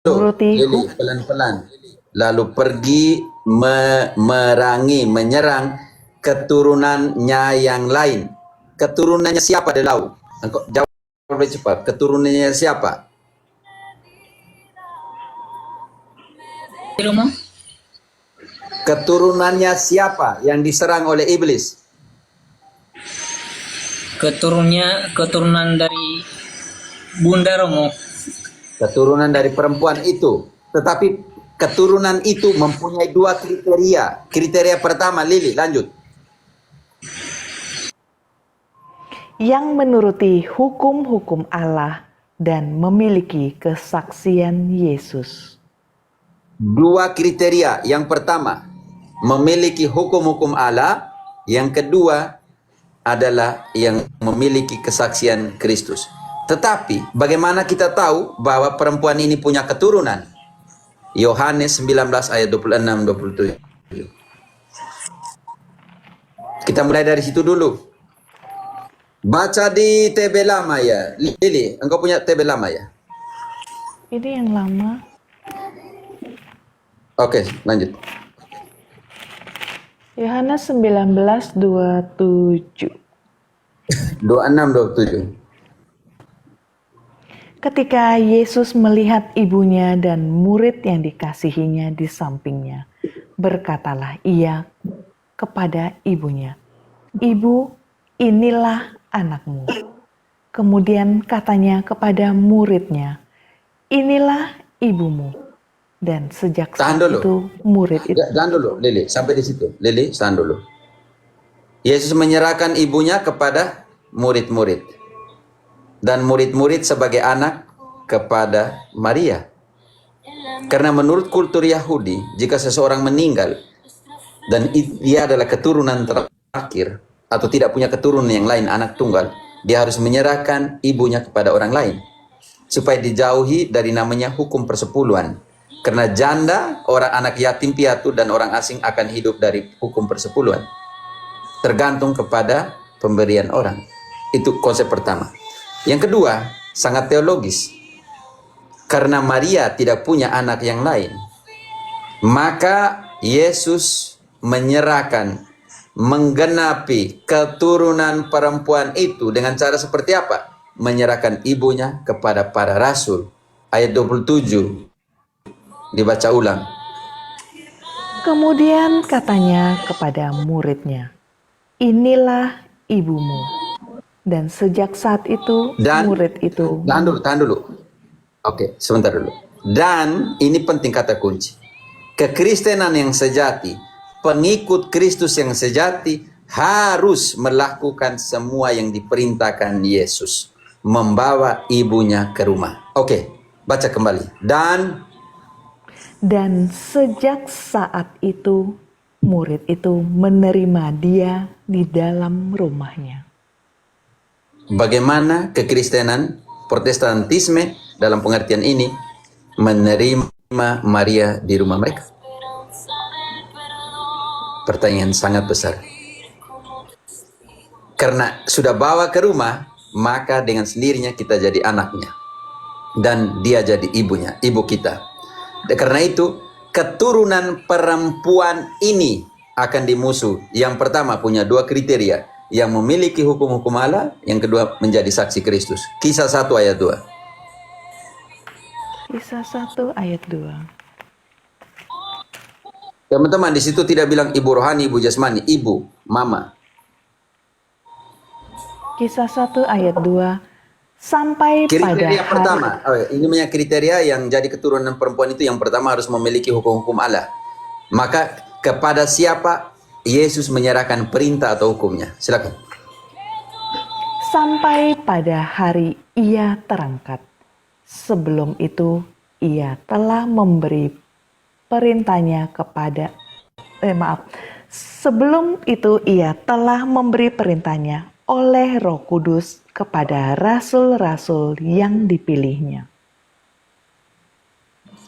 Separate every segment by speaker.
Speaker 1: menuruti
Speaker 2: Lili, pelan-pelan. Lalu pergi menyerang keturunannya yang lain. Keturunannya siapa Delau? Engkau jawab lebih cepat. Keturunannya siapa?
Speaker 3: Di rumah
Speaker 2: Keturunannya siapa yang diserang oleh iblis?
Speaker 3: keturunan dari Bunda Romo.
Speaker 2: Keturunan dari perempuan itu. Tetapi keturunan itu mempunyai dua kriteria. Kriteria pertama, Lili, lanjut.
Speaker 1: yang menuruti hukum-hukum Allah dan memiliki kesaksian Yesus.
Speaker 2: Dua kriteria. Yang pertama, memiliki hukum-hukum Allah. Yang kedua adalah yang memiliki kesaksian Kristus. Tetapi bagaimana kita tahu bahwa perempuan ini punya keturunan? Yohanes 19 ayat 26-27. Kita mulai dari situ dulu. Baca di TB lama ya. Lili, engkau punya TB lama ya?
Speaker 1: Ini yang lama.
Speaker 2: Oke, lanjut.
Speaker 1: Yohanes 19:27.
Speaker 2: 26-27.
Speaker 1: Ketika Yesus melihat ibunya dan murid yang dikasihinya di sampingnya, berkatalah ia kepada ibunya, "Ibu, inilah anakmu." Kemudian katanya kepada muridnya, "Inilah ibumu." Dan sejak saat itu murid itu...
Speaker 2: Tahan dulu, Lili, sampai di situ. Lili, tahan dulu. Yesus menyerahkan ibunya kepada murid-murid. Dan murid-murid sebagai anak kepada Maria. Karena menurut kultur Yahudi, jika seseorang meninggal dan dia adalah keturunan terakhir atau tidak punya keturunan yang lain, anak tunggal, dia harus menyerahkan ibunya kepada orang lain supaya dijauhi dari namanya hukum persepuluhan. Karena janda, orang anak yatim piatu dan orang asing akan hidup dari hukum persepuluhan. Tergantung kepada pemberian orang. Itu konsep pertama. Yang kedua, sangat teologis. Karena Maria tidak punya anak yang lain, maka Yesus menyerahkan, menggenapi keturunan perempuan itu dengan cara seperti apa? Menyerahkan ibunya kepada para rasul. Ayat 27 dibaca ulang.
Speaker 1: Kemudian katanya kepada muridnya, "Inilah ibumu." Dan sejak saat itu murid itu...
Speaker 2: Tahan dulu. Oke, sebentar dulu. Dan ini penting kata kunci. Kekristenan yang sejati, pengikut Kristus yang sejati harus melakukan semua yang diperintahkan Yesus. Membawa ibunya ke rumah. Oke, baca kembali.
Speaker 1: Dan sejak saat itu, murid itu menerima dia di dalam rumahnya.
Speaker 2: Bagaimana kekristenan, protestantisme dalam pengertian ini menerima Maria di rumah mereka? Pertanyaan sangat besar. Karena sudah bawa ke rumah, maka dengan sendirinya kita jadi anaknya. Dan dia jadi ibunya, ibu kita. Karena itu, keturunan perempuan ini akan dimusuh. Yang pertama punya dua kriteria. Yang memiliki hukum-hukum Allah, yang kedua menjadi saksi Kristus. Kisah 1 ayat 2.
Speaker 1: Kisah 1 ayat 2.
Speaker 2: Teman-teman, di situ tidak bilang ibu rohani, ibu jasmani, ibu, mama.
Speaker 1: Kisah 1 ayat 2 sampai
Speaker 2: Kriteria
Speaker 1: pada
Speaker 2: pertama, ini punya kriteria yang jadi keturunan perempuan itu, yang pertama harus memiliki hukum-hukum Allah. Maka kepada siapa Yesus menyerahkan perintah atau hukumnya? Silakan.
Speaker 1: Sampai pada hari ia terangkat. Sebelum itu ia telah memberi perintahnya kepada Sebelum itu ia telah memberi perintahnya oleh Roh Kudus kepada rasul-rasul yang dipilihnya.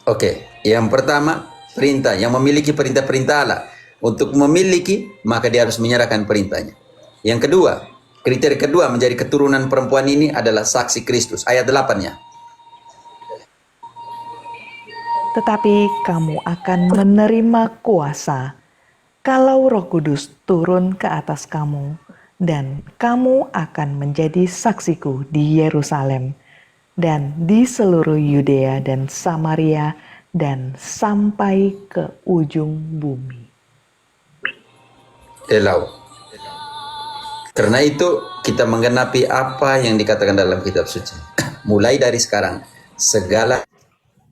Speaker 2: Oke, yang pertama perintah, yang memiliki perintah-perintah Allah. Untuk memiliki, maka dia harus menyerahkan perintahnya. Yang kedua, kriteria kedua menjadi keturunan perempuan ini adalah saksi Kristus. Ayat 8-nya.
Speaker 1: tetapi kamu akan menerima kuasa kalau Roh Kudus turun ke atas kamu, dan kamu akan menjadi saksiku di Yerusalem dan di seluruh Yudea dan Samaria dan sampai ke ujung bumi.
Speaker 2: Delau. Karena itu kita menggenapi apa yang dikatakan dalam kitab suci. Mulai dari sekarang, segala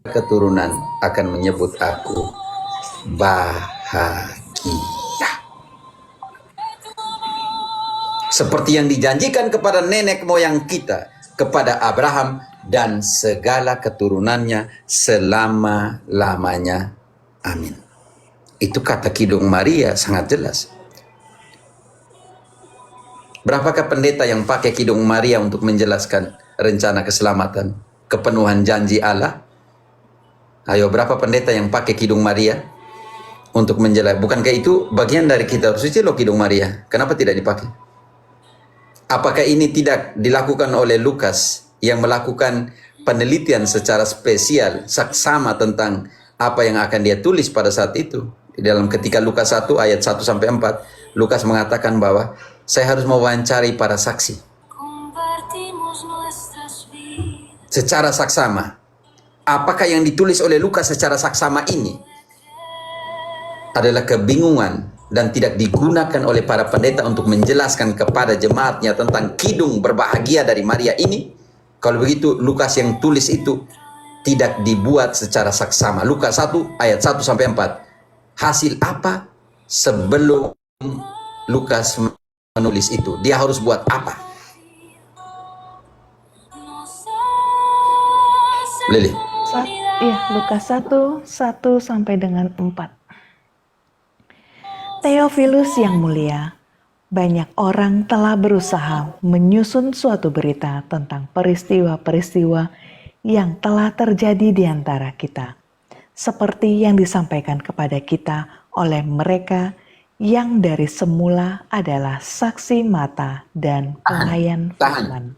Speaker 2: keturunan akan menyebut aku bahagia. Seperti yang dijanjikan kepada nenek moyang kita, kepada Abraham dan segala keturunannya selama-lamanya. Amin. Itu kata Kidung Maria sangat jelas. Berapakah pendeta yang pakai Kidung Maria untuk menjelaskan rencana keselamatan, kepenuhan janji Allah? Ayo, berapa pendeta yang pakai Kidung Maria untuk menjelaskan? Bukankah itu bagian dari kitab suci loh, Kidung Maria? Kenapa tidak dipakai? Apakah ini tidak dilakukan oleh Lukas yang melakukan penelitian secara spesial, saksama tentang apa yang akan dia tulis pada saat itu? Di dalam ketika Lukas 1 ayat 1 sampai 4, Lukas mengatakan bahwa saya harus mewawancari para saksi secara saksama. Apakah yang ditulis oleh Lukas secara saksama ini adalah kebingungan dan tidak digunakan oleh para pendeta untuk menjelaskan kepada jemaatnya tentang kidung berbahagia dari Maria ini? Kalau begitu, Lukas yang tulis itu tidak dibuat secara saksama. Lukas 1 ayat 1 sampai 4. Hasil apa sebelum Lukas menulis itu? Dia harus buat apa? Lili.
Speaker 1: Lukas 1, 1 sampai dengan 4. Theophilus yang mulia, banyak orang telah berusaha menyusun suatu berita tentang peristiwa-peristiwa yang telah terjadi di antara kita, seperti yang disampaikan kepada kita oleh mereka yang dari semula adalah saksi mata dan pelayan firman.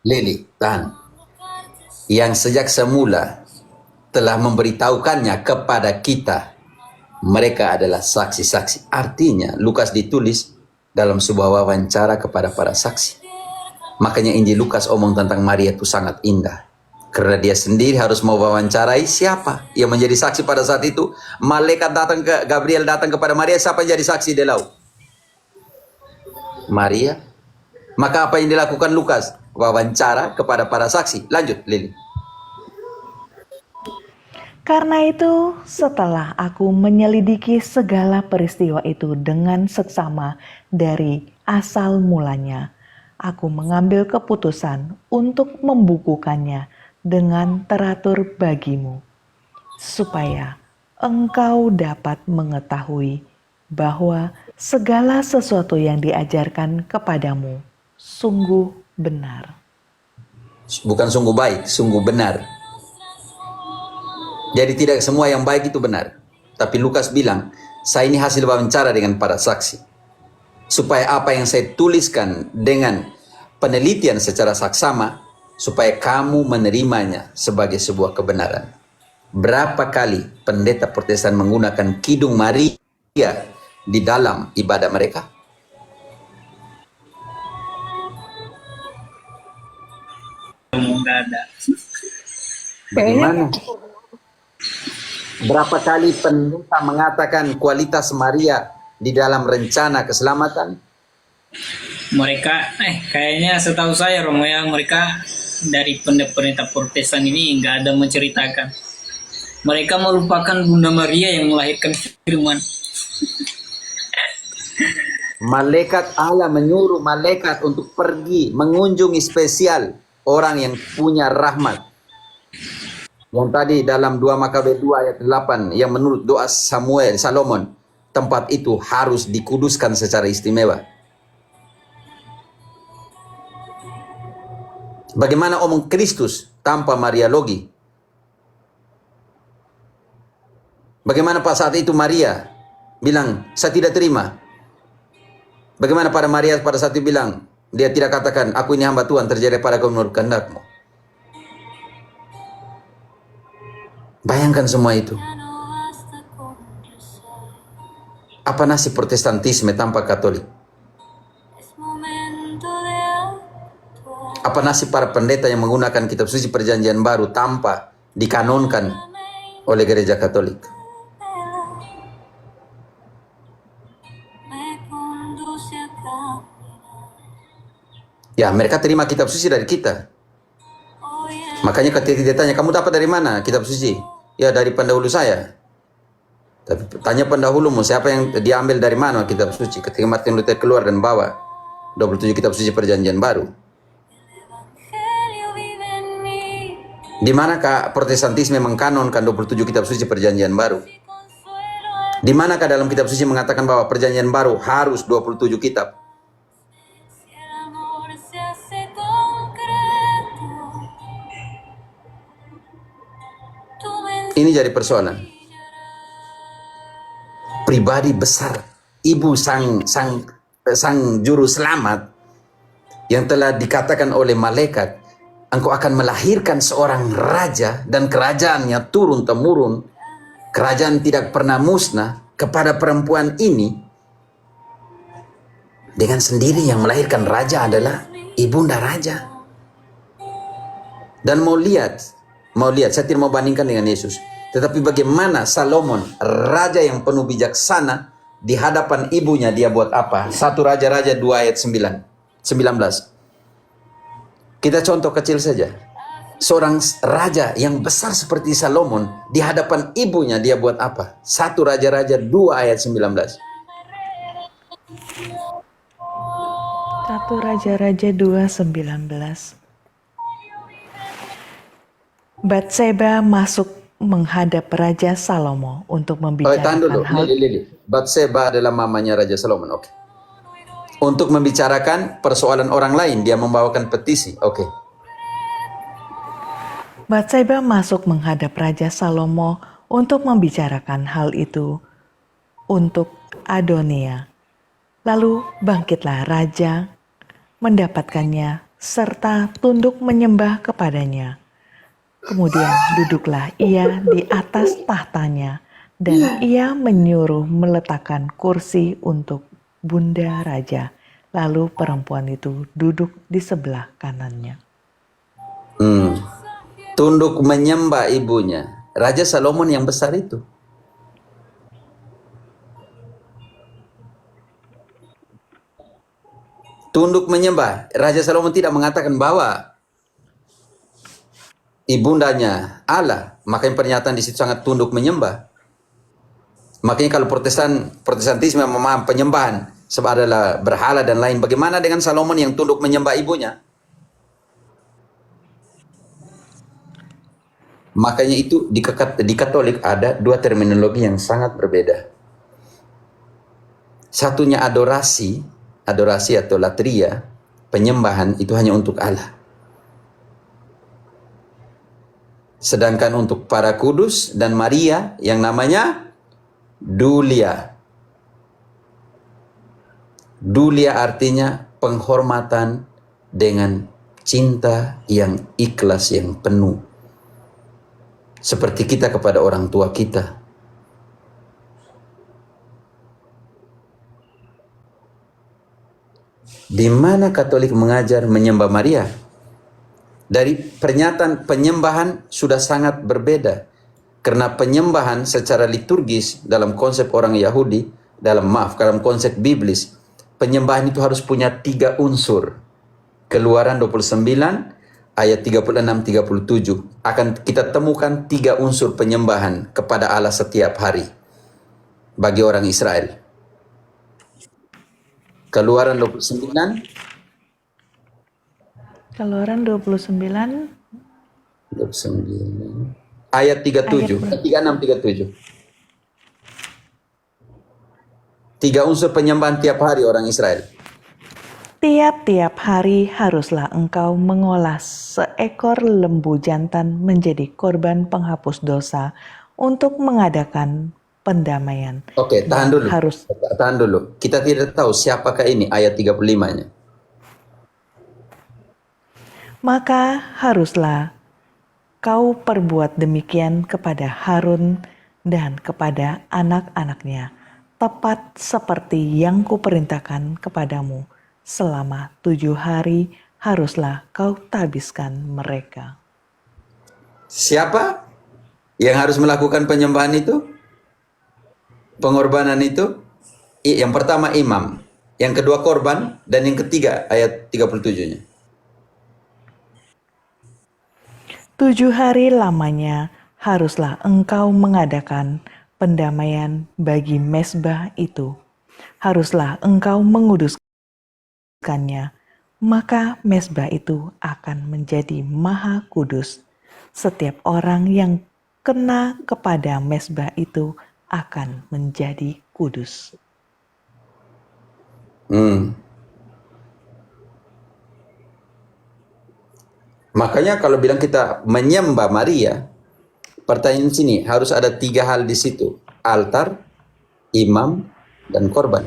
Speaker 2: Lili, tahan. Yang sejak semula telah memberitahukannya kepada kita. Mereka adalah saksi-saksi. Artinya Lukas ditulis dalam sebuah wawancara kepada para saksi. Makanya Injil Lukas omong tentang Maria itu sangat indah. Karena dia sendiri harus mewawancarai siapa yang menjadi saksi pada saat itu. Gabriel datang kepada Maria, siapa yang jadi saksi Delau? Maria. Maka apa yang dilakukan Lukas? Wawancara kepada para saksi. Lanjut, Lili.
Speaker 1: Karena itu, setelah aku menyelidiki segala peristiwa itu dengan seksama dari asal mulanya, aku mengambil keputusan untuk membukukannya dengan teratur bagimu, supaya engkau dapat mengetahui bahwa segala sesuatu yang diajarkan kepadamu sungguh benar.
Speaker 2: Bukan sungguh baik, sungguh benar. Jadi tidak semua yang baik itu benar. Tapi Lukas bilang, saya ini hasil wawancara dengan para saksi. Supaya apa yang saya tuliskan dengan penelitian secara saksama, supaya kamu menerimanya sebagai sebuah kebenaran. Berapa kali pendeta Protestan menggunakan Kidung Maria di dalam ibadah mereka?
Speaker 3: Nggak ada.
Speaker 2: Bagaimana? Berapa kali pendeta mengatakan kualitas Maria di dalam rencana keselamatan?
Speaker 3: Mereka, kayaknya setahu saya Romo ya, mereka dari pendeta Protestan ini nggak ada menceritakan. Mereka melupakan Bunda Maria yang melahirkan firman.
Speaker 2: Malaikat Allah menyuruh malaikat untuk pergi mengunjungi spesial orang yang punya rahmat. Yang tadi dalam 2 Makabe 2 ayat 8 yang menurut doa Salomon, tempat itu harus dikuduskan secara istimewa. Bagaimana omong Kristus tanpa Mariologi? Bagaimana pada saat itu Maria bilang, saya tidak terima. Bagaimana pada Maria pada saat itu bilang, dia tidak katakan, aku ini hamba Tuhan, terjadi pada kau menurut kehendak-Mu. Bayangkan semua itu. Apa nasib Protestantisme tanpa Katolik? Apa nasib para pendeta yang menggunakan kitab suci Perjanjian Baru tanpa dikanonkan oleh gereja Katolik? Ya, mereka terima kitab suci dari kita. Makanya ketika dia tanya, kamu dapat dari mana kitab suci? Ya, dari pendahulu saya. Tapi tanya pendahulumu, siapa yang diambil dari mana kitab suci? Ketika Martin Luther keluar dan bawa 27 kitab suci Perjanjian Baru. Di manakah Protestantisme mengkanonkan 27 kitab suci Perjanjian Baru? Di manakah dalam kitab suci mengatakan bahwa Perjanjian Baru harus 27 kitab? Ini jadi persoalan. Pribadi besar, ibu sang juru selamat yang telah dikatakan oleh malaikat, engkau akan melahirkan seorang raja dan kerajaannya turun-temurun, kerajaan tidak pernah musnah. Kepada perempuan ini, dengan sendiri yang melahirkan raja adalah ibunda raja. Dan mau lihat, saya tidak mau bandingkan dengan Yesus, tetapi bagaimana Salomon, raja yang penuh bijaksana, di hadapan ibunya dia buat apa? 1 Raja-Raja 2 ayat 19. Kita contoh kecil saja. Seorang raja yang besar seperti Salomon, di hadapan ibunya dia buat apa? 1 Raja-Raja 2 ayat 19.
Speaker 1: 1 Raja-Raja 2:19. Batseba masuk menghadap Raja Salomo untuk
Speaker 2: Tahan
Speaker 1: membicarakan
Speaker 2: dulu,
Speaker 1: hal.
Speaker 2: Lili. Batseba adalah mamanya Raja Salomon, oke. Untuk membicarakan persoalan orang lain, dia membawakan petisi, oke.
Speaker 1: Batseba masuk menghadap Raja Salomo untuk membicarakan hal itu untuk Adonia. Lalu bangkitlah raja, mendapatkannya serta tunduk menyembah kepadanya. Kemudian duduklah ia di atas tahtanya dan ia menyuruh meletakkan kursi untuk bunda raja. Lalu perempuan itu duduk di sebelah kanannya.
Speaker 2: Tunduk menyembah ibunya. Raja Salomon yang besar itu. Tunduk menyembah. Raja Salomon tidak mengatakan bahwa ibundanya Allah. Makanya pernyataan di situ sangat tunduk menyembah. Makanya kalau Protestantisme memahami penyembahan sebab adalah berhala dan lain, bagaimana dengan Salomon yang tunduk menyembah ibunya? Makanya itu di Katolik ada dua terminologi yang sangat berbeda. Satunya adorasi atau latria, penyembahan itu hanya untuk Allah. Sedangkan untuk para kudus dan Maria yang namanya dulia. Dulia artinya penghormatan dengan cinta yang ikhlas, yang penuh. Seperti kita kepada orang tua kita. Di mana Katolik mengajar menyembah Maria? Dari pernyataan penyembahan sudah sangat berbeda. Karena penyembahan secara liturgis dalam konsep orang Yahudi, dalam konsep biblis, penyembahan itu harus punya 3 unsur. Keluaran 29 ayat 36-37 akan kita temukan 3 unsur penyembahan kepada Allah setiap hari bagi orang Israel. Keluaran 29 ayat 37 36-37. 3 unsur penyembahan tiap hari orang Israel.
Speaker 1: Tiap-tiap hari haruslah engkau mengolah seekor lembu jantan menjadi korban penghapus dosa untuk mengadakan pendamaian.
Speaker 2: Oke, tahan dulu. Kita tidak tahu siapakah ini ayat 35-nya.
Speaker 1: Maka haruslah kau perbuat demikian kepada Harun dan kepada anak-anaknya, tepat seperti yang kuperintahkan kepadamu. Selama 7 hari haruslah kau tabiskan mereka.
Speaker 2: Siapa yang harus melakukan penyembahan itu? Pengorbanan itu? Yang pertama imam, yang kedua korban, dan yang ketiga ayat 37-nya.
Speaker 1: 7 hari lamanya haruslah engkau mengadakan pendamaian bagi mezbah itu. Haruslah engkau menguduskannya, maka mezbah itu akan menjadi maha kudus. Setiap orang yang kena kepada mezbah itu akan menjadi kudus.
Speaker 2: Makanya kalau bilang kita menyembah Maria, pertanyaan sini harus ada 3 hal di situ: altar, imam, dan korban.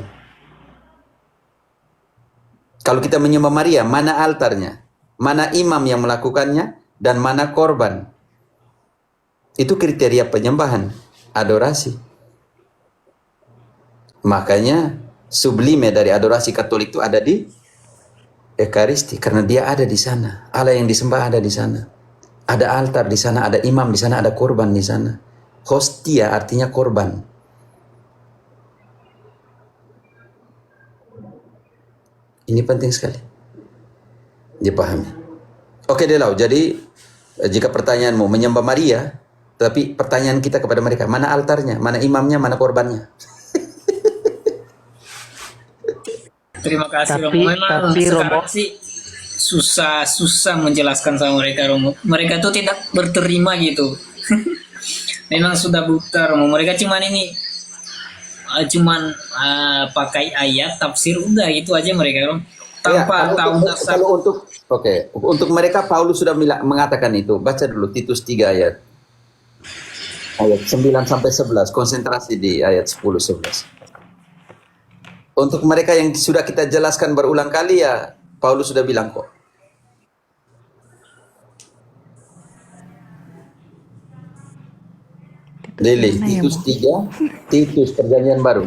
Speaker 2: Kalau kita menyembah Maria, mana altarnya, mana imam yang melakukannya, dan mana korban? Itu kriteria penyembahan, adorasi. Makanya sublime dari adorasi Katolik itu ada di Ekaristi, karena dia ada di sana. Allah yang disembah ada di sana. Ada altar di sana, ada imam di sana, ada korban di sana. Hostia artinya korban. Ini penting sekali dipahami. Oke Delau, jadi jika pertanyaanmu menyembah Maria, tapi pertanyaan kita kepada mereka, mana altarnya, mana imamnya, mana korbannya?
Speaker 3: Terima kasih
Speaker 1: Tapi-
Speaker 3: Romo. Memang
Speaker 1: tapi,
Speaker 3: sekarang
Speaker 1: Romo-
Speaker 3: sih susah menjelaskan sama mereka Romo. Mereka tuh tidak berterima gitu. Memang sudah buta Romo. Mereka pakai ayat tafsir udah gitu aja mereka Romo. Tanpa tahu dasar.
Speaker 2: Untuk mereka Paulus sudah mengatakan itu. Baca dulu Titus 3 ayat 9 sampai 11. Konsentrasi di ayat 10 11. Untuk mereka yang sudah kita jelaskan berulang kali ya, Paulus sudah bilang kok. Lili, Titus 3, Titus perjanjian baru.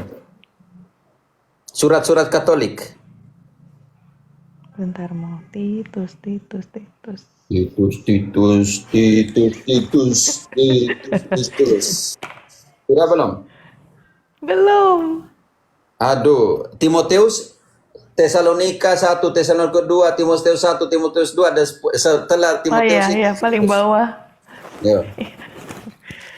Speaker 2: Surat-surat Katolik.
Speaker 1: Bentar mau Titus.
Speaker 2: Sudah belum?
Speaker 1: Belum.
Speaker 2: Aduh, Timoteus, Tesalonika 1, Tesalonika 2, Timoteus 1, Timoteus 2, ada setelah
Speaker 1: Oh
Speaker 2: Timoteus
Speaker 1: iya, paling bawah.
Speaker 2: Ya.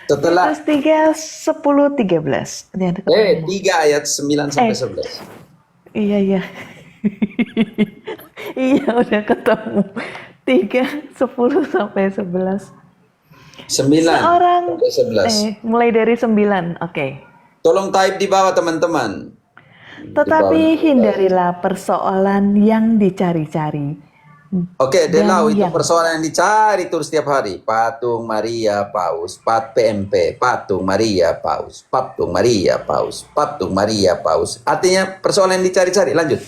Speaker 2: Setelah
Speaker 1: Titus 3, 10, 13. Ini ada ketemu.
Speaker 2: 3 ayat 9 sampai 11.
Speaker 1: Iya. Iya, udah ketemu. 3, 10 sampai 11.
Speaker 2: 9
Speaker 1: Seorang
Speaker 2: sampai 11.
Speaker 1: mulai dari 9. Oke.
Speaker 2: Tolong type di bawah teman-teman.
Speaker 1: Tetapi hindarilah persoalan yang dicari-cari.
Speaker 2: Oke, Delau, itu
Speaker 1: yang-
Speaker 2: persoalan yang dicari terus setiap hari. Patung Maria Paus, PMP, Patung Maria Paus, Patung Maria Paus, Patung Maria Paus. Artinya persoalan yang dicari-cari. Lanjut.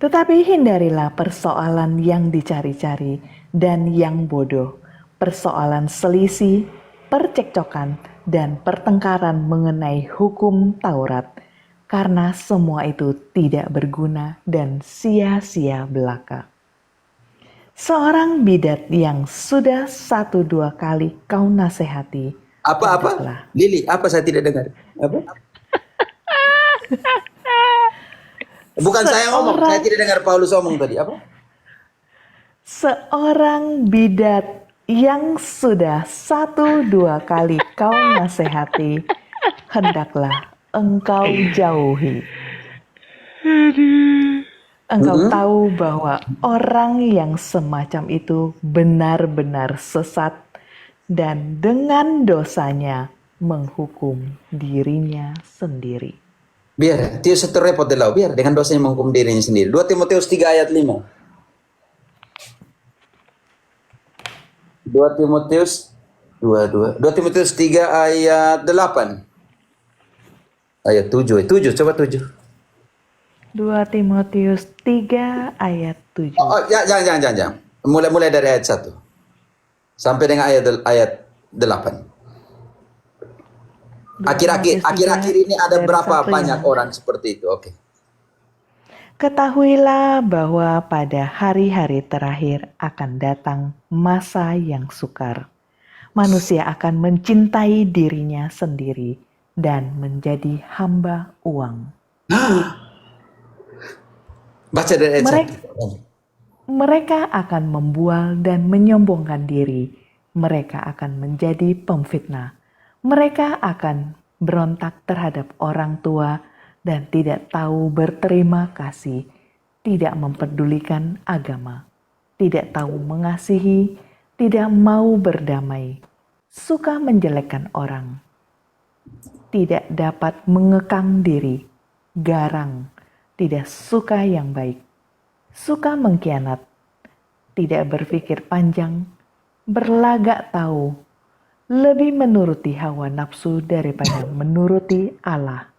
Speaker 1: Tetapi hindarilah persoalan yang dicari-cari dan yang bodoh, persoalan selisih, percekcokan, dan pertengkaran mengenai hukum Taurat, karena semua itu tidak berguna dan sia-sia belaka. Seorang bidat yang sudah 1-2 kali kau nasihati,
Speaker 2: Apa?
Speaker 1: hendaklah.
Speaker 2: Lili, apa saya tidak dengar? Apa? Bukan saya ngomong,
Speaker 1: Seorang-
Speaker 2: saya tidak dengar Paulus ngomong tadi. Apa?
Speaker 1: Seorang bidat yang sudah 1-2 kali kau nasihati, hendaklah engkau jauhi. Engkau tahu bahwa orang yang semacam itu benar-benar sesat dan dengan dosanya menghukum dirinya sendiri.
Speaker 2: Biar, dia repot Delau. Biar dengan dosanya menghukum dirinya sendiri. 2 Timoteus 3 ayat 5. 2 Timoteus 3 ayat 8. Ayat 7. 7, coba 7.
Speaker 1: 2 Timotius 3 ayat 7.
Speaker 2: Oh, jangan. Mulai dari ayat 1 sampai dengan ayat 8. Akhir-akhir ini ada
Speaker 1: dari
Speaker 2: berapa
Speaker 1: 1
Speaker 2: banyak
Speaker 1: yang
Speaker 2: orang seperti itu? Oke.
Speaker 1: Ketahuilah bahwa pada hari-hari terakhir akan datang masa yang sukar. Manusia akan mencintai dirinya sendiri dan menjadi hamba uang.
Speaker 2: Baca dari ayat
Speaker 1: Mereka,
Speaker 2: 1.
Speaker 1: mereka akan membual dan menyombongkan diri. Mereka akan menjadi pemfitnah. Mereka akan berontak terhadap orang tua dan tidak tahu berterima kasih, tidak mempedulikan agama, tidak tahu mengasihi, tidak mau berdamai, suka menjelekkan orang, tidak dapat mengekang diri, garang, tidak suka yang baik, suka mengkhianat, tidak berpikir panjang, berlagak tahu, lebih menuruti hawa nafsu daripada menuruti Allah.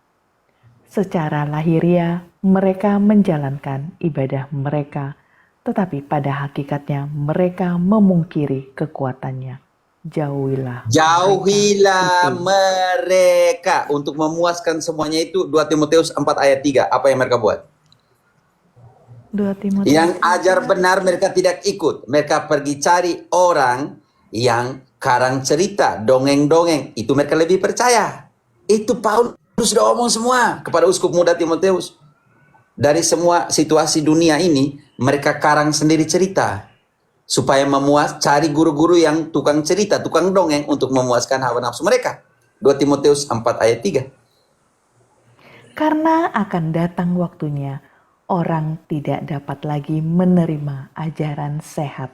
Speaker 1: Secara lahiriah mereka menjalankan ibadah mereka, tetapi pada hakikatnya mereka memungkiri kekuatannya. Jauhilah
Speaker 2: Jauhilah
Speaker 1: itu.
Speaker 2: mereka untuk memuaskan semuanya itu 2 Timotius 4 ayat 3. Apa yang mereka buat?
Speaker 1: 2 Timotius
Speaker 2: Yang ajar benar mereka tidak ikut. Mereka pergi cari orang yang karang cerita, dongeng-dongeng. Itu mereka lebih percaya. Itu Paulus sudah omong semua kepada uskup muda Timotius. Dari semua situasi dunia ini, mereka karang sendiri cerita. Supaya cari guru-guru yang tukang cerita, tukang dongeng untuk memuaskan hawa nafsu mereka. 2 Timotius 4 ayat 3.
Speaker 1: Karena akan datang waktunya, orang tidak dapat lagi menerima ajaran sehat.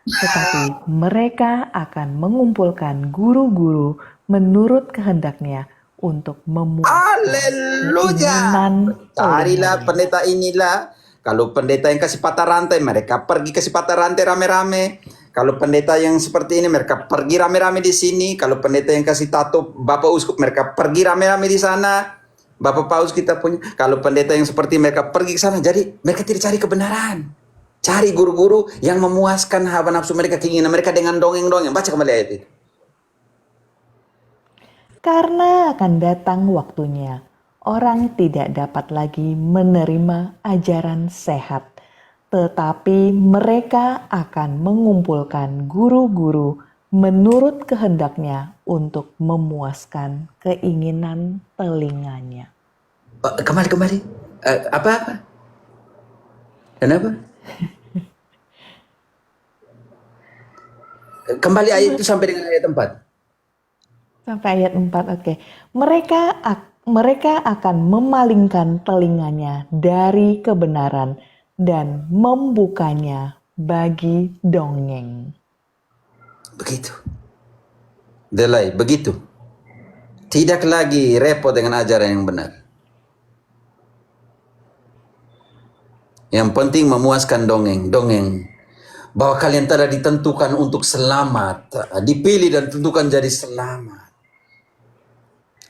Speaker 1: Tetapi mereka akan mengumpulkan guru-guru menurut kehendaknya untuk memuaskan
Speaker 2: Haleluya.
Speaker 1: keinginan
Speaker 2: Carilah
Speaker 1: telinganya.
Speaker 2: pendeta inilah. Kalau pendeta yang kasih patah rantai, mereka pergi kasih patah rantai rame-rame. Kalau pendeta yang seperti ini, mereka pergi rame-rame di sini. Kalau pendeta yang kasih tato Bapak Uskup, mereka pergi rame-rame di sana. Bapak Paus kita punya. Kalau pendeta yang seperti mereka pergi ke sana. Jadi mereka tidak cari kebenaran. Cari guru-guru yang memuaskan hawa nafsu mereka, keinginan mereka dengan dongeng-dongeng. Baca kembali ayat itu.
Speaker 1: Karena akan datang waktunya, orang tidak dapat lagi menerima ajaran sehat, tetapi mereka akan mengumpulkan guru-guru menurut kehendaknya untuk memuaskan keinginan telinganya.
Speaker 2: Kembali. Apa? Kenapa? Kembali ayat itu sampai dengan ayat 4.
Speaker 1: Sampai ayat 4, oke. Mereka akan memalingkan telinganya dari kebenaran dan membukanya bagi dongeng.
Speaker 2: Begitu. Delay, begitu. Tidak lagi repot dengan ajaran yang benar. Yang penting memuaskan dongeng. Bahwa kalian telah ditentukan untuk selamat. Dipilih dan ditentukan jadi selamat.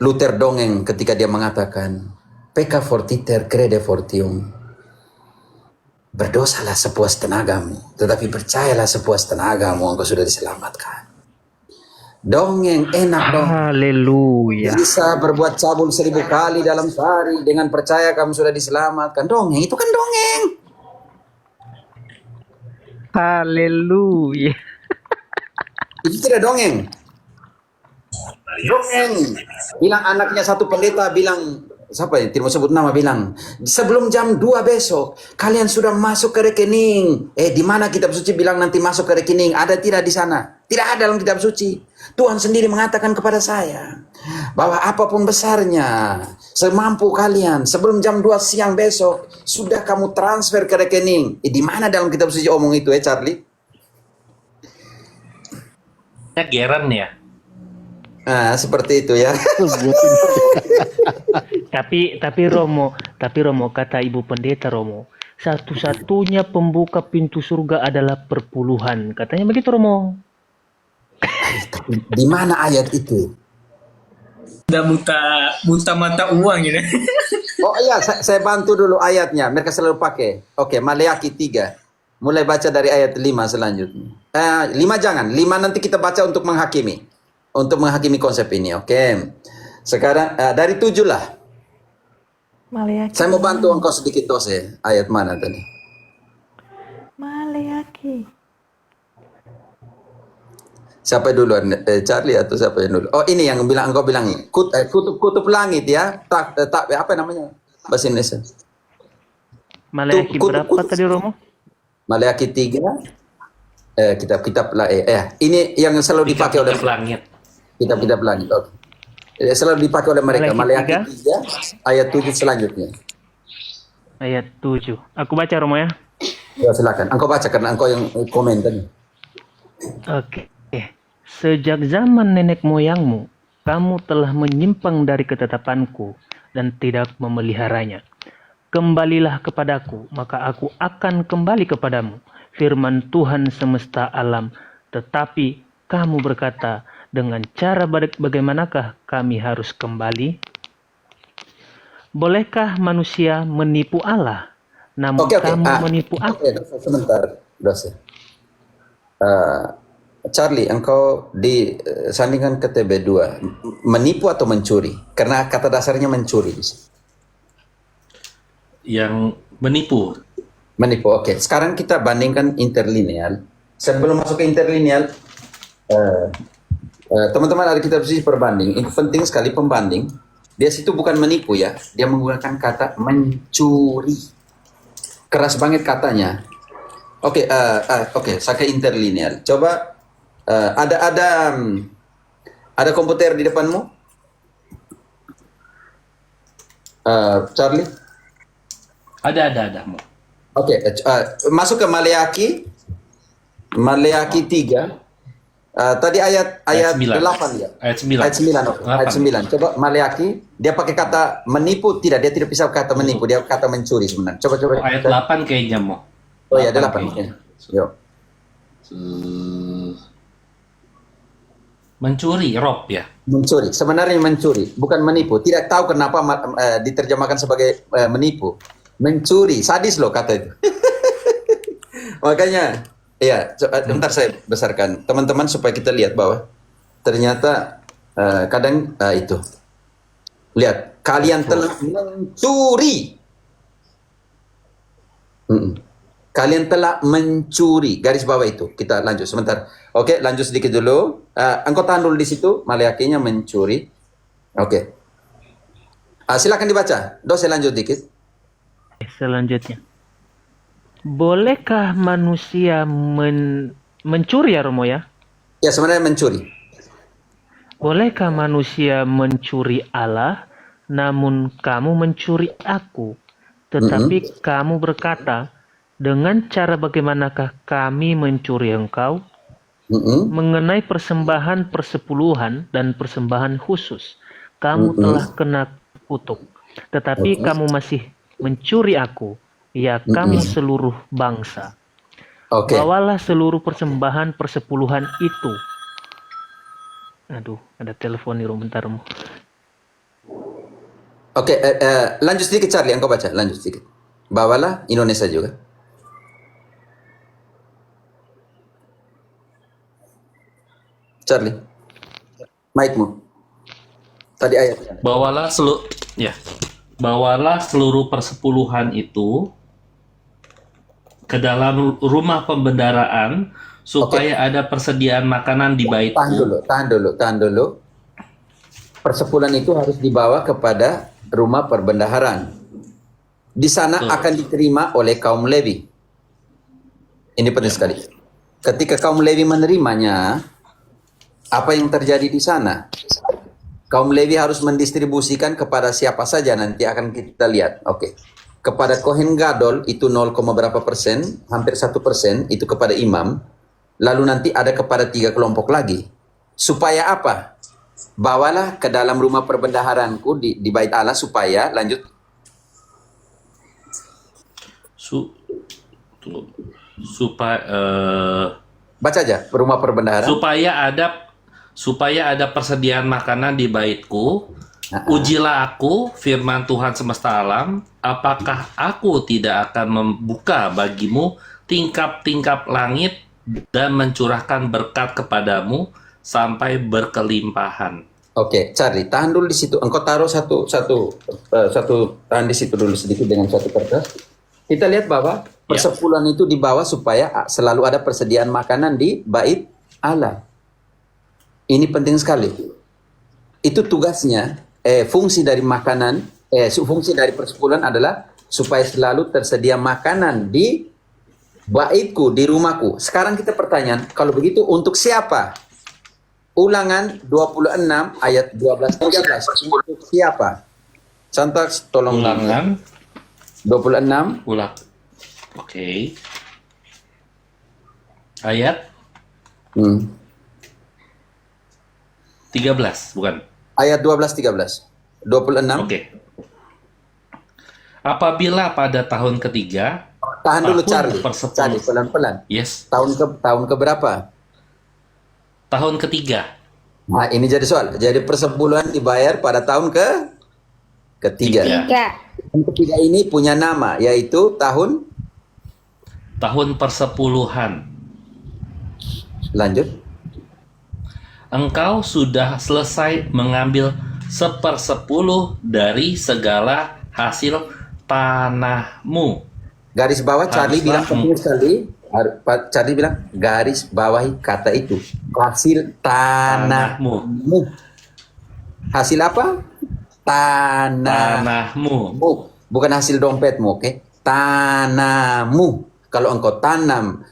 Speaker 2: Luther dongeng ketika dia mengatakan, Pecca fortiter crede fortium. Berdosalah sepuas tenagamu, tetapi percayalah sepuas tenagamu, engkau sudah diselamatkan. Dongeng enak dong.
Speaker 4: Haleluya.
Speaker 2: Bisa berbuat cabul 1000 kali dalam sehari dengan percaya kamu sudah diselamatkan. Dongeng itu kan dongeng.
Speaker 4: Haleluya.
Speaker 2: Itu tidak dongeng. Dongeng. Bilang anaknya satu pendeta bilang, siapa ya? Tidak mau sebut nama, bilang, sebelum jam 2 besok kalian sudah masuk ke rekening. Di mana kitab suci bilang nanti masuk ke rekening? Ada tidak di sana? Tidak ada dalam kitab suci. Tuhan sendiri mengatakan kepada saya bahwa apapun besarnya, semampu kalian sebelum jam 2 siang besok sudah kamu transfer ke rekening. Di mana dalam kitab suci omong itu Charlie?
Speaker 5: Geren ya.
Speaker 2: Seperti itu ya.
Speaker 4: Tapi Romo kata Ibu Pendeta Romo, satu-satunya pembuka pintu surga adalah perpuluhan. Katanya begitu Romo.
Speaker 2: Di mana ayat itu?
Speaker 3: Udah buta mata uang gitu.
Speaker 2: Oh iya, saya bantu dulu ayatnya. Mereka selalu pakai. Oke, Maleakhi 3. Mulai baca dari ayat 5 selanjutnya. 5 jangan. 5 nanti kita baca untuk menghakimi. Untuk menghakimi konsep ini, oke. Sekarang dari 7 lah.
Speaker 1: Maleaki.
Speaker 2: Saya mau bantu engkau sedikit Tose. Ayat mana tadi?
Speaker 1: Maleaki.
Speaker 2: Siapa duluan? Charlie atau siapa yang dulu? Oh, ini yang bilang engkau bilang kutub langit ya. Apa namanya? Bahasa Indonesia.
Speaker 4: Maleaki berapa tadi Romo?
Speaker 2: Maleaki 3. Kitab-kitab lah. Ini yang selalu dipakai oleh
Speaker 5: langit.
Speaker 2: kitab-kitab langit. Oke. Selalu dipakai oleh mereka.
Speaker 4: Maleaki
Speaker 2: Maleaki 3 ayat 7 selanjutnya.
Speaker 4: Ayat 7. Aku baca Romo ya.
Speaker 2: Ya, silakan. Engkau baca karena engkau yang komen tadi.
Speaker 4: Oke. Sejak zaman nenek moyangmu, kamu telah menyimpang dari ketetapanku dan tidak memeliharanya. Kembalilah kepadaku, maka aku akan kembali kepadamu. Firman Tuhan semesta alam. Tetapi kamu berkata, dengan cara bagaimanakah kami harus kembali? Bolehkah manusia menipu Allah? Namun
Speaker 2: Oke.
Speaker 4: kamu menipu aku.
Speaker 2: Oke, sebentar, dosa. Charlie, engkau disandingkan ke TB2 menipu atau mencuri? Karena kata dasarnya mencuri.
Speaker 5: Yang menipu.
Speaker 2: Menipu, oke. Sekarang kita bandingkan interlineal. Sebelum masuk ke interlineal, teman-teman ada kitab suci perbanding. Itu penting sekali pembanding. Dia situ bukan menipu ya. Dia menggunakan kata mencuri. Keras banget katanya. Oke, saya ke interlineal. Coba ada komputer di depanmu, Charlie?
Speaker 5: Ada.
Speaker 2: Oke, masuk ke Maleaki 3. Tadi ayat
Speaker 5: 9.
Speaker 2: 8 ya.
Speaker 5: Ayat 9.
Speaker 2: Ayat 9. Oke. Ayat 9. Coba Maleaki, dia pakai kata menipu, dia tidak bisa kata menipu, dia kata mencuri sebenarnya. Coba.
Speaker 5: Ayat 8 kayaknya mau.
Speaker 2: Oh ya, ada 8.
Speaker 5: kayaknya.
Speaker 2: Yuk.
Speaker 5: Mencuri, rob ya.
Speaker 2: Mencuri, sebenarnya mencuri, bukan menipu. Tidak tahu kenapa diterjemahkan sebagai menipu. Mencuri, sadis loh kata itu. Makanya, ya, bentar saya besarkan teman-teman supaya kita lihat bahwa ternyata kadang itu. Lihat, kalian telah mencuri. Kalian telah mencuri. Garis bawah itu. Kita lanjut sebentar. Oke, lanjut sedikit dulu. Engkau tahan dulu di situ. Maleakinya mencuri. Oke. Silakan dibaca. Saya lanjut dikit.
Speaker 4: Selanjutnya. Bolehkah manusia mencuri ya Romo ya?
Speaker 2: Ya, sebenarnya mencuri.
Speaker 4: Bolehkah manusia mencuri Allah, namun kamu mencuri aku? Tetapi kamu berkata, dengan cara bagaimanakah kami mencuri engkau? Mengenai persembahan persepuluhan dan persembahan khusus, kamu telah kena kutuk. Tetapi kamu masih mencuri aku, ya kamu seluruh bangsa.
Speaker 2: Oke.
Speaker 4: Bawalah seluruh persembahan persepuluhan itu. Aduh, ada telepon nih, bentar.
Speaker 2: Oke, lanjut sedikit Charlie, engkau baca, lanjut sedikit. Bawalah Indonesia juga. Charlie, mic-mu. Tadi ayatnya.
Speaker 5: Bawalah seluruh persepuluhan itu ke dalam rumah pembendaraan supaya ada persediaan makanan di baitku.
Speaker 2: Tahan dulu. Persepuluhan itu harus dibawa kepada rumah perbendaharaan. Di sana akan diterima oleh kaum Lewi. Ini penting sekali. Ketika kaum Lewi menerimanya, apa yang terjadi di sana? Kaum Lewi harus mendistribusikan kepada siapa saja, nanti akan kita lihat. Oke. Kepada Kohen Gadol itu 0, berapa persen, hampir 1%, itu kepada imam. Lalu nanti ada kepada 3 kelompok lagi. Supaya apa? Bawalah ke dalam rumah perbendaharanku di bait Allah supaya, lanjut. Baca aja, rumah perbendaharaan.
Speaker 5: Supaya ada persediaan makanan di baitku. Ujilah aku, firman Tuhan semesta alam, apakah aku tidak akan membuka bagimu tingkap-tingkap langit dan mencurahkan berkat kepadamu sampai berkelimpahan.
Speaker 2: Oke, Charlie, tahan dulu di situ. Engkau taruh satu tahan di situ dulu sedikit dengan satu kertas. Kita lihat bahwa persepuluhan itu dibawa supaya selalu ada persediaan makanan di bait Allah. Ini penting sekali. Itu tugasnya, fungsi dari makanan, fungsi dari persepuluhan adalah supaya selalu tersedia makanan di baitku, di rumahku. Sekarang kita pertanyaan, kalau begitu untuk siapa? Ulangan 26 ayat 12-13. Untuk siapa? Contoh, tolong.
Speaker 5: Ulangan
Speaker 2: 26.
Speaker 5: Oke. Ayat 13, bukan?
Speaker 2: Ayat 12-13. 26.
Speaker 5: Oke. Apabila pada tahun ketiga,
Speaker 2: Tahan dulu,
Speaker 5: tahun
Speaker 2: Charlie.
Speaker 5: persepuluhan.
Speaker 2: Charlie, pelan-pelan.
Speaker 5: Yes,
Speaker 2: Tahun ke berapa?
Speaker 5: tahun ketiga.
Speaker 2: Nah, ini jadi soal. Jadi persepuluhan dibayar pada tahun ketiga. Tahun ketiga ini punya nama, yaitu tahun.
Speaker 5: Tahun persepuluhan.
Speaker 2: Lanjut.
Speaker 5: Engkau sudah selesai mengambil 1/10 dari segala hasil tanahmu.
Speaker 2: Garis bawah, Charlie
Speaker 5: Haruslah
Speaker 2: bilang penting sekali. Charlie bilang garis bawahi kata itu. Hasil tanahmu. Hasil apa?
Speaker 5: Tanahmu.
Speaker 2: Bukan hasil dompetmu, oke? Tanahmu. Kalau engkau tanam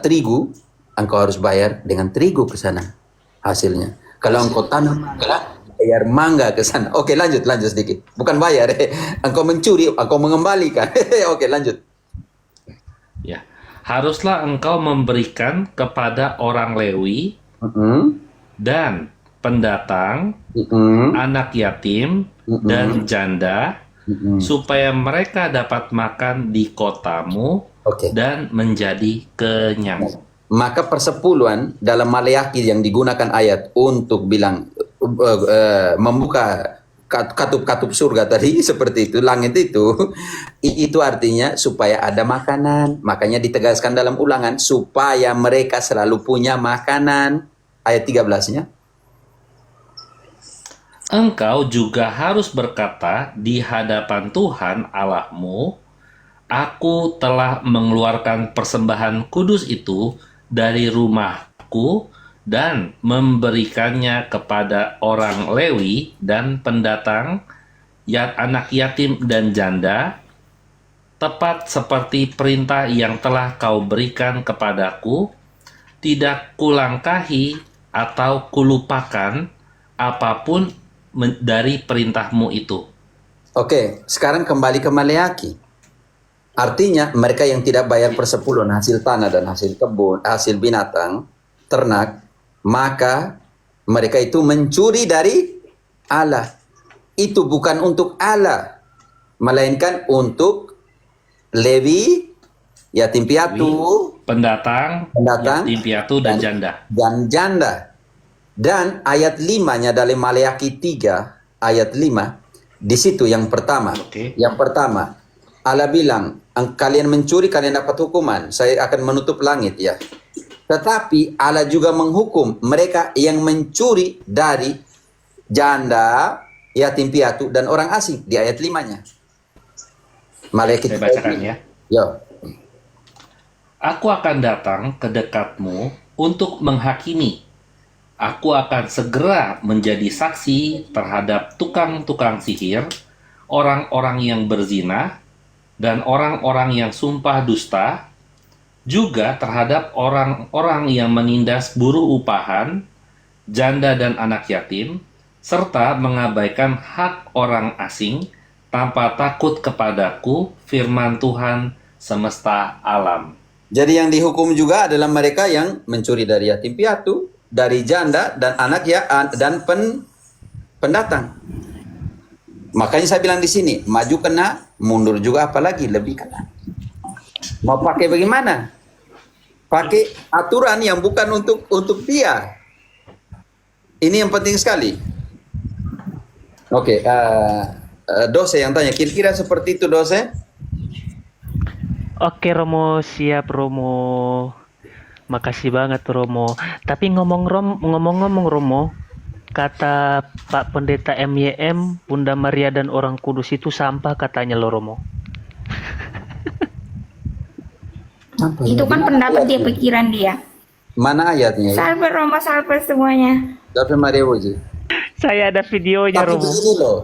Speaker 2: terigu, engkau harus bayar dengan terigu ke sana hasilnya. Kalau engkau tanam mangga, bayar mangga ke sana. Oke, lanjut sedikit. Bukan bayar, engkau mencuri, engkau mengembalikan. Oke, lanjut.
Speaker 5: Ya. Haruslah engkau memberikan kepada orang Lewi dan pendatang, anak yatim, dan janda, supaya mereka dapat makan di kotamu dan menjadi kenyang.
Speaker 2: Maka persepuluhan dalam Maleakhi yang digunakan ayat untuk bilang membuka katup-katup surga tadi seperti itu, langit itu artinya supaya ada makanan. Makanya ditegaskan dalam Ulangan supaya mereka selalu punya makanan. Ayat 13-nya.
Speaker 5: Engkau juga harus berkata di hadapan Tuhan Allahmu, aku telah mengeluarkan persembahan kudus itu dari rumahku dan memberikannya kepada orang Lewi dan pendatang, anak yatim dan janda, tepat seperti perintah yang telah kau berikan kepadaku. Tidak kulangkahi atau kulupakan apapun dari perintahmu itu.
Speaker 2: Oke, sekarang kembali ke Maleakhi. Artinya mereka yang tidak bayar persepuluhan hasil tanah dan hasil kebun, hasil binatang, ternak, maka mereka itu mencuri dari Allah. Itu bukan untuk Allah, melainkan untuk Lewi, yatim piatu,
Speaker 5: pendatang, yatim piatu dan
Speaker 2: janda. Dan ayat 5-nya dalam Maleakhi 3 ayat 5, di situ yang pertama. Yang pertama, Allah bilang, kalian mencuri, kalian dapat hukuman. Saya akan menutup langit ya. Tetapi Allah juga menghukum mereka yang mencuri dari janda, yatim piatu, dan orang asing di ayat 5-nya. Maleakhi.
Speaker 5: Saya bacakan ya.
Speaker 2: Yo.
Speaker 5: Aku akan datang ke dekatmu untuk menghakimi. Aku akan segera menjadi saksi terhadap tukang-tukang sihir, orang-orang yang berzina, dan orang-orang yang sumpah dusta, juga terhadap orang-orang yang menindas buruh upahan, janda dan anak yatim, serta mengabaikan hak orang asing tanpa takut kepadaku, firman Tuhan semesta alam.
Speaker 2: Jadi yang dihukum juga adalah mereka yang mencuri dari yatim piatu, dari janda dan anak dan pendatang. Makanya saya bilang di sini, maju kena, mundur juga apalagi lebih kena. Mau pakai bagaimana? Pakai aturan yang bukan untuk dia. Ini yang penting sekali. Oke, Dose yang tanya, kira-kira seperti itu Dose?
Speaker 4: Oke Romo, siap Romo. Makasih banget Romo. Tapi ngomong-ngomong Romo, kata Pak Pendeta MYM, Bunda Maria dan Orang Kudus itu sampah katanya lo Romo.
Speaker 6: Itu kan pendapat dia, pikiran dia.
Speaker 2: Mana ayatnya? Ya?
Speaker 6: Salve Roma, salve semuanya.
Speaker 2: Salve Maria Wuji.
Speaker 4: Saya ada videonya
Speaker 2: Tapi
Speaker 4: Romo.
Speaker 2: begini loh.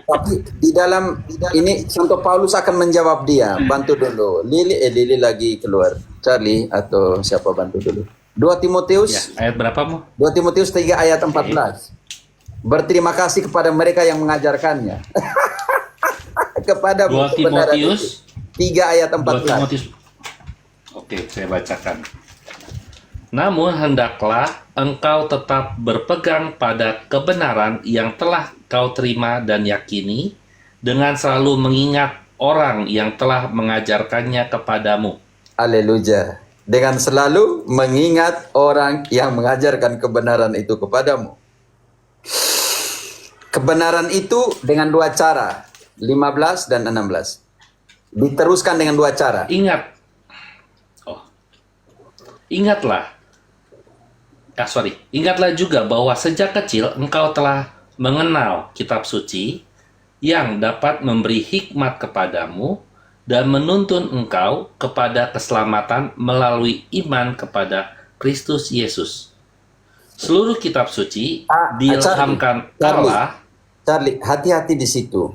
Speaker 2: Tapi di dalam ini Santo Paulus akan menjawab dia. Bantu dulu. Lili lagi keluar. Charlie atau siapa bantu dulu. 2 Timotius.
Speaker 5: Ya, ayat berapa mau?
Speaker 2: 2 Timotius 3 ayat 14. Berterima kasih kepada mereka yang mengajarkannya. Kepada
Speaker 5: 2 Timotius
Speaker 2: 3 ayat
Speaker 5: 2
Speaker 2: 14.
Speaker 5: Timotius. Oke, saya bacakan. Namun hendaklah engkau tetap berpegang pada kebenaran yang telah kau terima dan yakini, dengan selalu mengingat orang yang telah mengajarkannya kepadamu.
Speaker 2: Haleluya. Dengan selalu mengingat orang yang mengajarkan kebenaran itu kepadamu. Kebenaran itu dengan 2 cara, 15 dan 16. Diteruskan dengan 2 cara.
Speaker 5: Ingatlah juga bahwa sejak kecil engkau telah mengenal kitab suci yang dapat memberi hikmat kepadamu dan menuntun engkau kepada keselamatan melalui iman kepada Kristus Yesus. Seluruh kitab suci diilhamkan Allah.
Speaker 2: Charlie, hati-hati di situ.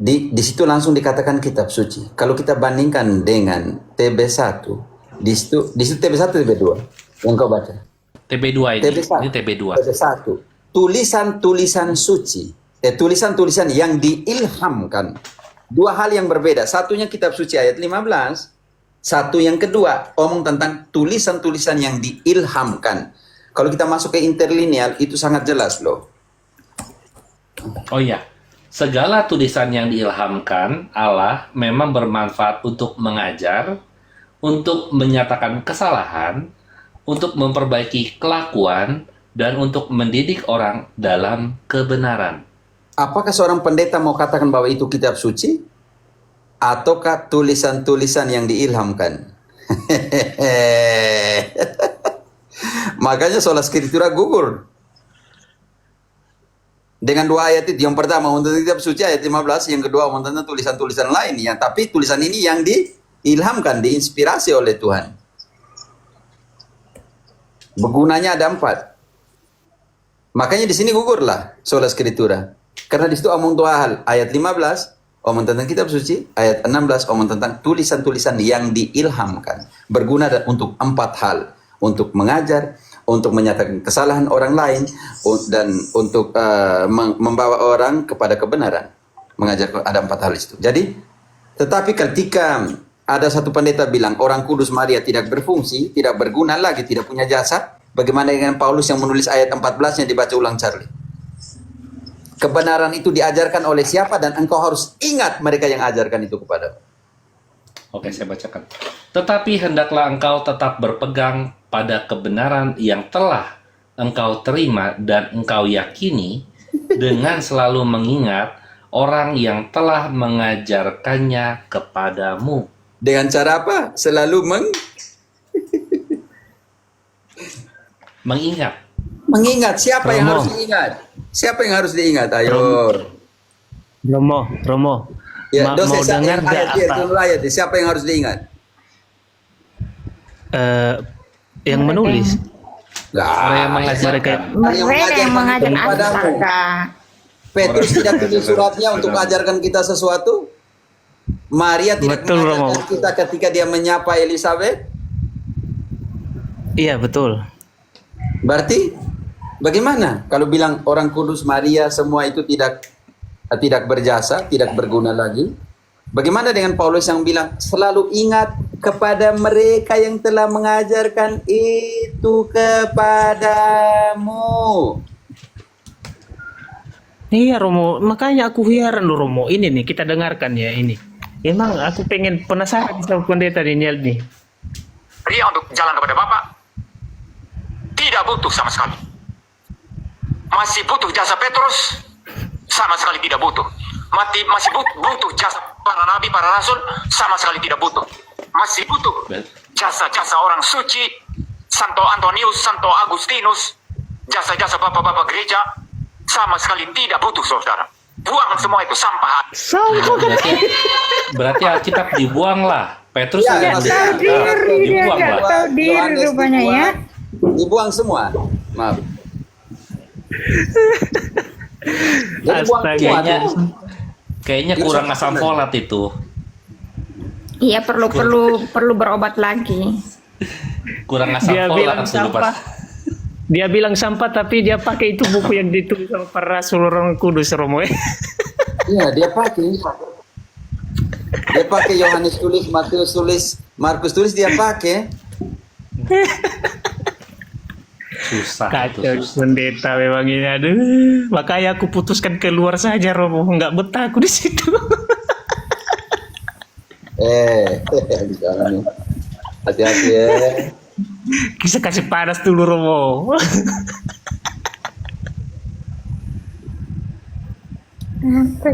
Speaker 2: Di situ langsung dikatakan kitab suci. Kalau kita bandingkan dengan TB1, di situ TB1 TB2 yang kau baca.
Speaker 5: TB2 ini TB2.
Speaker 2: TB1. Tulisan-tulisan suci. Tulisan-tulisan yang diilhamkan. 2 hal yang berbeda. Satunya kitab suci ayat 15. Satu yang kedua omong tentang tulisan-tulisan yang diilhamkan. Kalau kita masuk ke interlineal itu sangat jelas loh.
Speaker 5: Oh iya, segala tulisan yang diilhamkan Allah memang bermanfaat untuk mengajar, untuk menyatakan kesalahan, untuk memperbaiki kelakuan, dan untuk mendidik orang dalam kebenaran.
Speaker 2: Apakah seorang pendeta mau katakan bahwa itu kitab suci? Ataukah tulisan-tulisan yang diilhamkan? Makanya sola scriptura gugur. Dengan 2 ayat itu, yang pertama untuk kitab suci ayat 15, yang kedua untuk tulisan-tulisan lain, ya, tapi tulisan ini yang diilhamkan, diinspirasi oleh Tuhan. Bergunanya ada 4. Makanya di sini gugurlah sola scriptura. Karena di situ omong 2 hal, ayat 15 omong tentang kitab suci, ayat 16 omong tentang tulisan-tulisan yang diilhamkan. Berguna untuk 4 hal, untuk mengajar, untuk menyatakan kesalahan orang lain, dan untuk membawa orang kepada kebenaran. Mengajar, ada 4 hal itu. Jadi, tetapi ketika ada satu pendeta bilang Orang Kudus Maria tidak berfungsi, tidak berguna lagi, tidak punya jasa, bagaimana dengan Paulus yang menulis ayat 14 yang dibaca ulang Charlie? Kebenaran itu diajarkan oleh siapa dan engkau harus ingat mereka yang ajarkan itu kepadamu.
Speaker 5: Oke, saya bacakan. Tetapi hendaklah engkau tetap berpegang pada kebenaran yang telah engkau terima dan engkau yakini, dengan selalu mengingat orang yang telah mengajarkannya kepadamu.
Speaker 2: Dengan cara apa? Selalu
Speaker 5: mengingat.
Speaker 2: Mengingat. Siapa yang
Speaker 4: Romo.
Speaker 2: harus diingat? Siapa yang harus diingat? Ayo.
Speaker 4: Romo.
Speaker 2: Ya,
Speaker 4: Mau dengar gak apa?
Speaker 2: Ayat, siapa yang harus diingat?
Speaker 4: Yang menulis.
Speaker 5: Orang yang
Speaker 4: Mereka
Speaker 6: Mereka yang mengajar
Speaker 2: kepadamu.
Speaker 6: astaga.
Speaker 2: Petrus tidak tulis suratnya untuk mengajarkan kita sesuatu. Maria tidak
Speaker 4: Betul,
Speaker 2: mengajarkan
Speaker 4: Romo.
Speaker 2: kita ketika dia menyapa Elizabeth.
Speaker 4: Iya betul.
Speaker 2: Berarti bagaimana kalau bilang Orang Kudus Maria semua itu tidak berjasa, tidak berguna lagi? Bagaimana dengan Paulus yang bilang selalu ingat kepada mereka yang telah mengajarkan itu kepadamu?
Speaker 4: Iya Romo, makanya aku heran loh Romo. Ini nih kita dengarkan ya ini. Emang aku pengen penasaran sama pendeta Daniel nih.
Speaker 7: Maria untuk jalan kepada Bapa tidak butuh sama sekali. Masih butuh jasa Petrus? Sama sekali tidak butuh. Masih butuh jasa para nabi, para rasul sama sekali tidak butuh. Masih butuh jasa-jasa orang suci, Santo Antonius, Santo Agustinus, jasa-jasa bapak-bapak gereja, sama sekali tidak butuh, saudara. Buang semua itu sampah.
Speaker 5: Berarti Alkitab dibuang lah. Petrus
Speaker 2: Ya,
Speaker 5: juga
Speaker 2: Mas.
Speaker 5: dibuang lah.
Speaker 6: tahu diri
Speaker 2: Yohanes
Speaker 6: rupanya ya.
Speaker 2: Dibuang semua. Maaf. Jadi buang semua.
Speaker 5: Kayaknya kurang asam folat itu.
Speaker 6: Iya, perlu berobat lagi.
Speaker 5: Kurang asam
Speaker 4: Dia
Speaker 5: folat
Speaker 4: bilang
Speaker 5: dulu
Speaker 4: sampah.
Speaker 5: pas.
Speaker 4: Dia bilang sampah tapi dia pakai itu buku yang ditulis sama para rasul Roh Kudus, Romo.
Speaker 2: Iya, dia pakai. Dia pakai Yohanes tulis, Matius tulis, Markus tulis, dia pakai.
Speaker 5: Susah itu,
Speaker 4: Kacau
Speaker 5: susah.
Speaker 4: pendeta memang ini, aduh. Makanya aku putuskan keluar saja, Romo. Nggak betah aku di situ.
Speaker 2: Di sana nih. Hati-hati ya.
Speaker 4: Bisa kasih panas dulu, Romo.
Speaker 6: Apa?